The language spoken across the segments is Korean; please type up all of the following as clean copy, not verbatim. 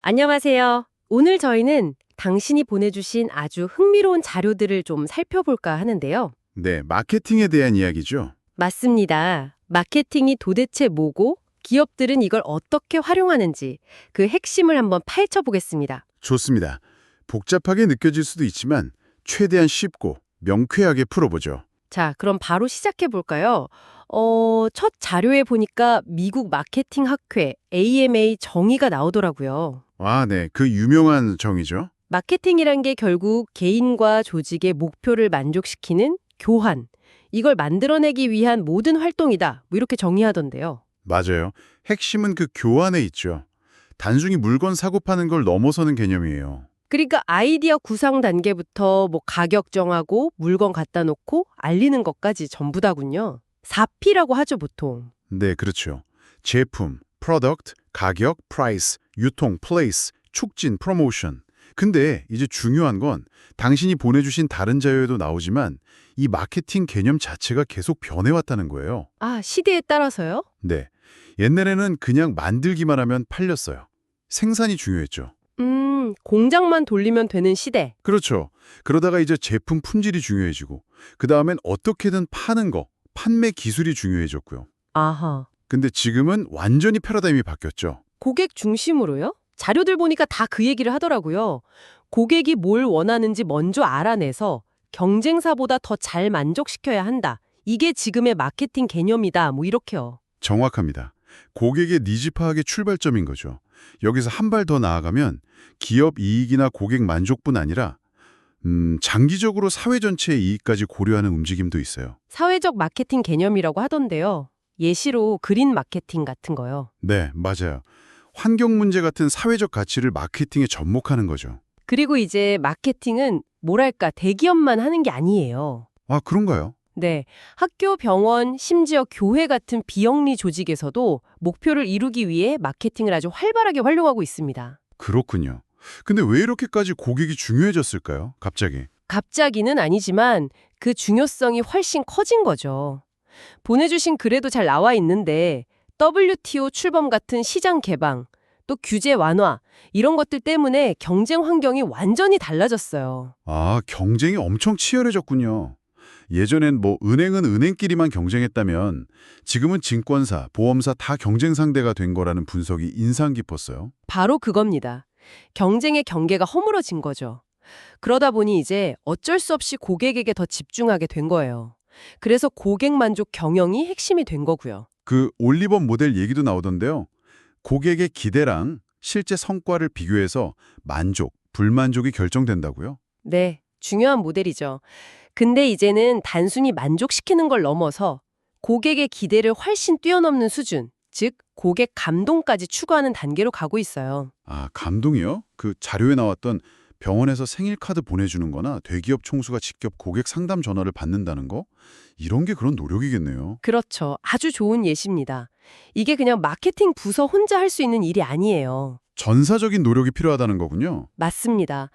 안녕하세요. 오늘 저희는 당신이 보내주신 아주 흥미로운 자료들을 좀 살펴볼까 하는데요. 네, 마케팅에 대한 이야기죠. 맞습니다. 마케팅이 도대체 뭐고, 기업들은 이걸 어떻게 활용하는지 그 핵심을 한번 파헤쳐 보겠습니다. 좋습니다. 복잡하게 느껴질 수도 있지만 최대한 쉽고 명쾌하게 풀어보죠. 자, 그럼 바로 시작해 볼까요? 첫 자료에 보니까 미국 마케팅 학회 AMA 정의가 나오더라고요. 아, 네, 그 유명한 정의죠. 마케팅이란 게 결국 개인과 조직의 목표를 만족시키는 교환, 이걸 만들어내기 위한 모든 활동이다. 뭐 이렇게 정의하던데요. 맞아요. 핵심은 그 교환에 있죠. 단순히 물건 사고 파는 걸 넘어서는 개념이에요. 그러니까 아이디어 구상 단계부터 뭐 가격 정하고 물건 갖다 놓고 알리는 것까지 전부 다군요. 4P라고 하죠, 보통. 네, 그렇죠. 제품, product, 가격, price, 유통, place, 촉진, promotion. 근데 이제 중요한 건 당신이 보내주신 다른 자료에도 나오지만 이 마케팅 개념 자체가 계속 변해왔다는 거예요. 아, 시대에 따라서요? 네. 옛날에는 그냥 만들기만 하면 팔렸어요. 생산이 중요했죠. 공장만 돌리면 되는 시대. 그렇죠. 그러다가 이제 제품 품질이 중요해지고 그 다음엔 어떻게든 파는 거, 판매 기술이 중요해졌고요. 아하. 근데 지금은 완전히 패러다임이 바뀌었죠. 고객 중심으로요? 자료들 보니까 다 그 얘기를 하더라고요. 고객이 뭘 원하는지 먼저 알아내서 경쟁사보다 더 잘 만족시켜야 한다. 이게 지금의 마케팅 개념이다. 뭐 이렇게요. 정확합니다. 고객의 니즈 파악의 출발점인 거죠. 여기서 한 발 더 나아가면 기업 이익이나 고객 만족뿐 아니라 장기적으로 사회 전체의 이익까지 고려하는 움직임도 있어요. 사회적 마케팅 개념이라고 하던데요. 예시로 그린 마케팅 같은 거요. 네, 맞아요. 환경 문제 같은 사회적 가치를 마케팅에 접목하는 거죠. 그리고 이제 마케팅은 뭐랄까 대기업만 하는 게 아니에요. 아, 그런가요? 네, 학교, 병원, 심지어 교회 같은 비영리 조직에서도 목표를 이루기 위해 마케팅을 아주 활발하게 활용하고 있습니다. 그렇군요. 근데 왜 이렇게까지 고객이 중요해졌을까요? 갑자기. 갑자기는 아니지만 그 중요성이 훨씬 커진 거죠. 보내주신 글에도 잘 나와 있는데 WTO 출범 같은 시장 개방, 또 규제 완화 이런 것들 때문에 경쟁 환경이 완전히 달라졌어요. 아, 경쟁이 엄청 치열해졌군요. 예전엔 뭐 은행은 은행끼리만 경쟁했다면 지금은 증권사, 보험사 다 경쟁 상대가 된 거라는 분석이 인상 깊었어요. 바로 그겁니다. 경쟁의 경계가 허물어진 거죠. 그러다 보니 이제 어쩔 수 없이 고객에게 더 집중하게 된 거예요. 그래서 고객 만족 경영이 핵심이 된 거고요. 그 올리버 모델 얘기도 나오던데요. 고객의 기대랑 실제 성과를 비교해서 만족, 불만족이 결정된다고요? 네, 중요한 모델이죠. 근데 이제는 단순히 만족시키는 걸 넘어서 고객의 기대를 훨씬 뛰어넘는 수준, 즉 고객 감동까지 추구하는 단계로 가고 있어요. 아, 감동이요? 그 자료에 나왔던 병원에서 생일 카드 보내주는 거나 대기업 총수가 직접 고객 상담 전화를 받는다는 거? 이런 게 그런 노력이겠네요. 그렇죠. 아주 좋은 예시입니다. 이게 그냥 마케팅 부서 혼자 할 수 있는 일이 아니에요. 전사적인 노력이 필요하다는 거군요. 맞습니다.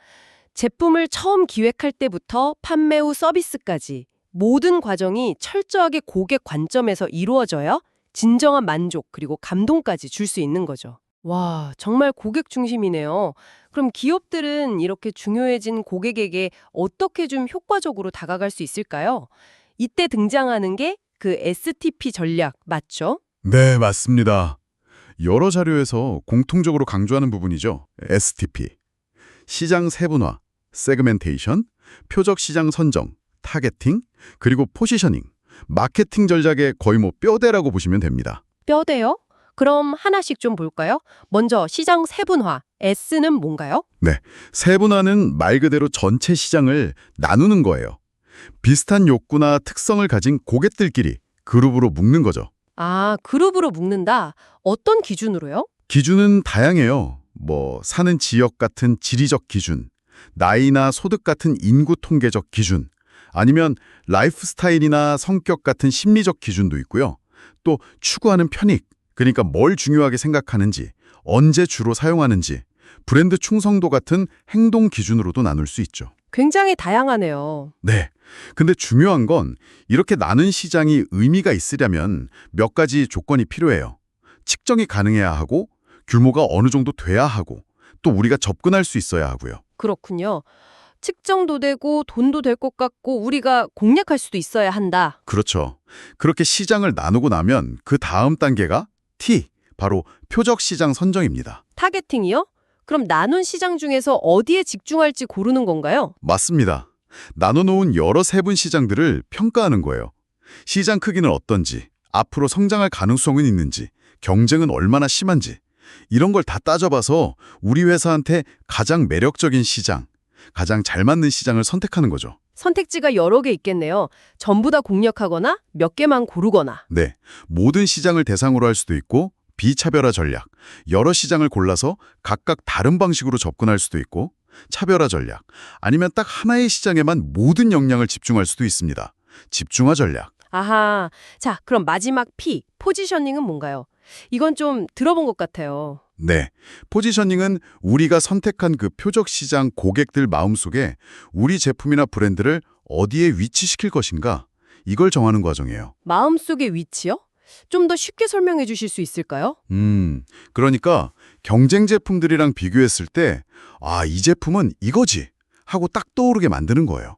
제품을 처음 기획할 때부터 판매 후 서비스까지 모든 과정이 철저하게 고객 관점에서 이루어져야 진정한 만족 그리고 감동까지 줄 수 있는 거죠. 와, 정말 고객 중심이네요. 그럼 기업들은 이렇게 중요해진 고객에게 어떻게 좀 효과적으로 다가갈 수 있을까요? 이때 등장하는 게 그 STP 전략 맞죠? 네, 맞습니다. 여러 자료에서 공통적으로 강조하는 부분이죠. STP. 시장 세분화, 세그멘테이션, 표적 시장 선정, 타겟팅, 그리고 포지셔닝. 마케팅 전략의 거의 뭐 뼈대라고 보시면 됩니다. 뼈대요? 그럼 하나씩 좀 볼까요? 먼저 시장 세분화, S는 뭔가요? 네, 세분화는 말 그대로 전체 시장을 나누는 거예요. 비슷한 욕구나 특성을 가진 고객들끼리 그룹으로 묶는 거죠. 아, 그룹으로 묶는다. 어떤 기준으로요? 기준은 다양해요. 뭐 사는 지역 같은 지리적 기준, 나이나 소득 같은 인구 통계적 기준, 아니면 라이프 스타일이나 성격 같은 심리적 기준도 있고요. 또 추구하는 편익, 그러니까 뭘 중요하게 생각하는지, 언제 주로 사용하는지, 브랜드 충성도 같은 행동 기준으로도 나눌 수 있죠. 굉장히 다양하네요. 네. 근데 중요한 건 이렇게 나눈 시장이 의미가 있으려면 몇 가지 조건이 필요해요. 측정이 가능해야 하고 규모가 어느 정도 돼야 하고 또 우리가 접근할 수 있어야 하고요. 그렇군요. 측정도 되고 돈도 될 것 같고 우리가 공략할 수도 있어야 한다. 그렇죠. 그렇게 시장을 나누고 나면 그 다음 단계가 T, 바로 표적 시장 선정입니다. 타겟팅이요? 그럼 나눈 시장 중에서 어디에 집중할지 고르는 건가요? 맞습니다. 나눠놓은 여러 세분 시장들을 평가하는 거예요. 시장 크기는 어떤지, 앞으로 성장할 가능성은 있는지, 경쟁은 얼마나 심한지 이런 걸 다 따져봐서 우리 회사한테 가장 매력적인 시장, 가장 잘 맞는 시장을 선택하는 거죠. 선택지가 여러 개 있겠네요. 전부 다 공략하거나 몇 개만 고르거나. 네, 모든 시장을 대상으로 할 수도 있고 비차별화 전략, 여러 시장을 골라서 각각 다른 방식으로 접근할 수도 있고 차별화 전략, 아니면 딱 하나의 시장에만 모든 역량을 집중할 수도 있습니다. 집중화 전략. 아하. 자, 그럼 마지막 P, 포지셔닝은 뭔가요? 이건 좀 들어본 것 같아요. 네, 포지셔닝은 우리가 선택한 그 표적 시장 고객들 마음속에 우리 제품이나 브랜드를 어디에 위치시킬 것인가, 이걸 정하는 과정이에요. 마음속의 위치요? 좀 더 쉽게 설명해 주실 수 있을까요? 그러니까 경쟁 제품들이랑 비교했을 때 이 제품은 이거지 하고 딱 떠오르게 만드는 거예요.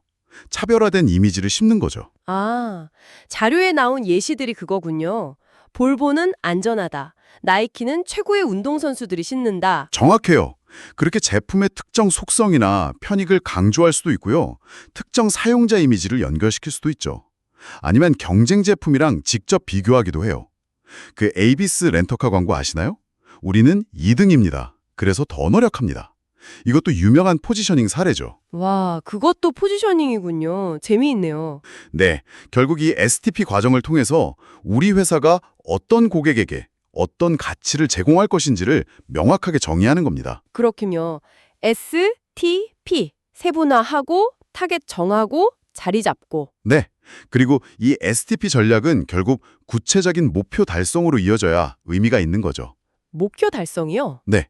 차별화된 이미지를 심는 거죠. 아, 자료에 나온 예시들이 그거군요. 볼보는 안전하다. 나이키는 최고의 운동선수들이 신는다. 정확해요. 그렇게 제품의 특정 속성이나 편익을 강조할 수도 있고요. 특정 사용자 이미지를 연결시킬 수도 있죠. 아니면 경쟁 제품이랑 직접 비교하기도 해요. 그 에이비스 렌터카 광고 아시나요? 우리는 2등입니다. 그래서 더 노력합니다. 이것도 유명한 포지셔닝 사례죠. 와, 그것도 포지셔닝이군요. 재미있네요. 네, 결국 이 STP 과정을 통해서 우리 회사가 어떤 고객에게 어떤 가치를 제공할 것인지를 명확하게 정의하는 겁니다. 그렇군요. S, T, P. 세분화하고 타겟 정하고 자리 잡고. 네, 그리고 이 STP 전략은 결국 구체적인 목표 달성으로 이어져야 의미가 있는 거죠. 목표 달성이요? 네,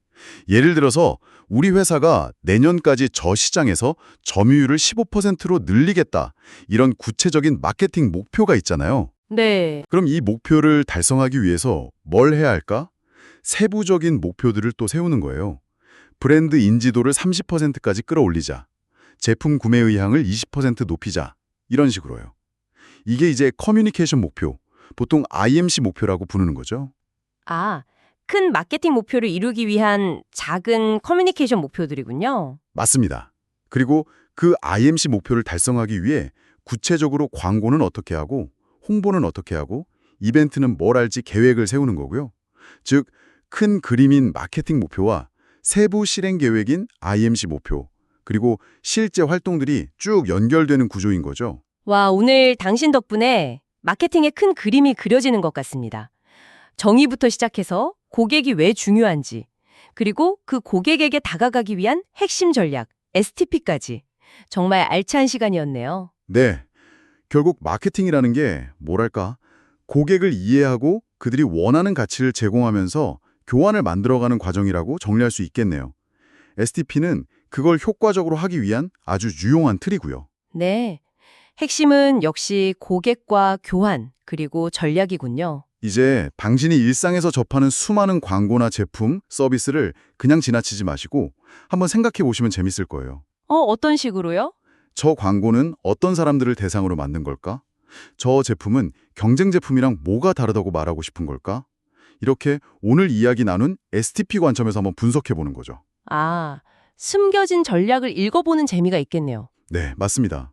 예를 들어서 우리 회사가 내년까지 저 시장에서 점유율을 15%로 늘리겠다. 이런 구체적인 마케팅 목표가 있잖아요. 네. 그럼 이 목표를 달성하기 위해서 뭘 해야 할까? 세부적인 목표들을 또 세우는 거예요. 브랜드 인지도를 30%까지 끌어올리자. 제품 구매 의향을 20% 높이자. 이런 식으로요. 이게 이제 커뮤니케이션 목표, 보통 IMC 목표라고 부르는 거죠. 아, 큰 마케팅 목표를 이루기 위한 작은 커뮤니케이션 목표들이군요. 맞습니다. 그리고 그 IMC 목표를 달성하기 위해 구체적으로 광고는 어떻게 하고 홍보는 어떻게 하고 이벤트는 뭘 할지 계획을 세우는 거고요. 즉, 큰 그림인 마케팅 목표와 세부 실행 계획인 IMC 목표, 그리고 실제 활동들이 쭉 연결되는 구조인 거죠. 와, 오늘 당신 덕분에 마케팅의 큰 그림이 그려지는 것 같습니다. 정의부터 시작해서 고객이 왜 중요한지, 그리고 그 고객에게 다가가기 위한 핵심 전략, STP까지. 정말 알찬 시간이었네요. 네, 결국 마케팅이라는 게 뭐랄까, 고객을 이해하고 그들이 원하는 가치를 제공하면서 교환을 만들어가는 과정이라고 정리할 수 있겠네요. STP는 그걸 효과적으로 하기 위한 아주 유용한 틀이고요. 네. 핵심은 역시 고객과 교환, 그리고 전략이군요. 이제 당신이 일상에서 접하는 수많은 광고나 제품, 서비스를 그냥 지나치지 마시고 한번 생각해 보시면 재밌을 거예요. 어떤 식으로요? 저 광고는 어떤 사람들을 대상으로 만든 걸까? 저 제품은 경쟁 제품이랑 뭐가 다르다고 말하고 싶은 걸까? 이렇게 오늘 이야기 나눈 STP 관점에서 한번 분석해 보는 거죠. 아, 숨겨진 전략을 읽어보는 재미가 있겠네요. 네, 맞습니다.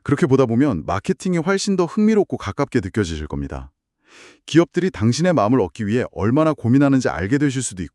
그렇게 보다 보면 마케팅이 훨씬 더 흥미롭고 가깝게 느껴지실 겁니다. 기업들이 당신의 마음을 얻기 위해 얼마나 고민하는지 알게 되실 수도 있고요.